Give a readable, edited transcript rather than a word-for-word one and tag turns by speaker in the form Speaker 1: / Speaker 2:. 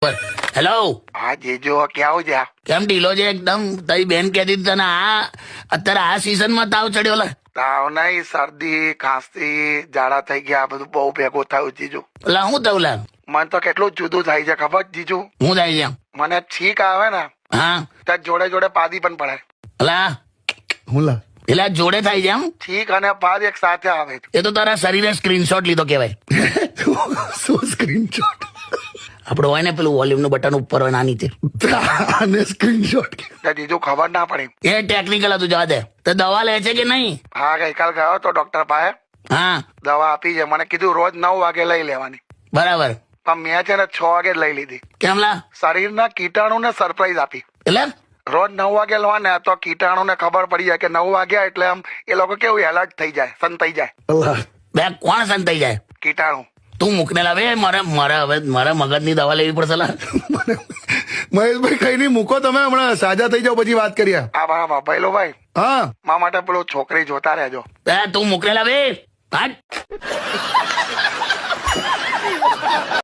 Speaker 1: Hello.
Speaker 2: હા જીજુ ક્યાં છે?
Speaker 1: કેમ ઢીલો છે એકદમ? તારી બેન કહેતી હતી તને અત્યારે આ સીઝન માં તાવ ચડ્યો લે.
Speaker 2: તાવ નહીં, શરદી ખાંસી ઝાડા થઈ ગયા, બધું બહુ ભેગું થયું જીજુ.
Speaker 1: એટલે શું થયું લે?
Speaker 2: મને તો કેટલું જુદું થાય છે ખબર છે જીજુ?
Speaker 1: શું થાય છે?
Speaker 2: મને છીક આવે ને
Speaker 1: હા
Speaker 2: ત્યાં જોડે જોડે પાદી પણ પડે.
Speaker 1: હું લા એટલે જોડે થાય છે એમ?
Speaker 2: છીક અને પાદ એક સાથે આવે.
Speaker 1: એ તો તારા શરીરે સ્ક્રીનશોટ લીધો કેવાય.
Speaker 3: શું સ્ક્રીનશોટ?
Speaker 1: આપડે હોય ને પેલું વોલ્યુમ નું બટન ઉપર હોય ના નીચે.
Speaker 3: અને સ્ક્રીનશોટ
Speaker 2: ત્યાં જીજુ ખબર ના પડી.
Speaker 1: એ ટેકનિકલ હતું, જવા દે. તો દવા લે છે કે નહીં?
Speaker 2: હા ગઈકાલ ગયો તો ડોક્ટર પાસે,
Speaker 1: હા
Speaker 2: દવા આપી છે. મને કીધું રોજ 9 વાગે લઈ લેવાની,
Speaker 1: બરાબર.
Speaker 2: પણ મેં છે ને 6 વાગે જ લઈ લીધી.
Speaker 1: કેમ લા?
Speaker 2: શરીરના કીટાણુને સરપ્રાઈઝ આપી.
Speaker 1: એટલે
Speaker 2: રોજ 9 વાગે લેવા ને તો કીટાણુને ખબર પડી જાય કે 9 વાગ્યા એટલે આમ એ લોકો કેવું એલર્ટ થઈ જાય, સંતાઈ જાય.
Speaker 3: અલ્લાહ.
Speaker 1: બે કોણ સંતાઈ જાય?
Speaker 2: કીટાણુ.
Speaker 1: તું મૂકને લાવે. મારા મગજની દવા લેવી પડશે લા.
Speaker 3: મહેશભાઈ કઈ નહીં, મૂકો તમે, હમણાં સાજા થઈ જાવ પછી વાત કરીએ.
Speaker 2: આ બરાબર ભાઈલો ભાઈ,
Speaker 3: હા
Speaker 2: મા માટે પેલું છોકરી જોતા રહેજો.
Speaker 1: તું મૂકને લાવે.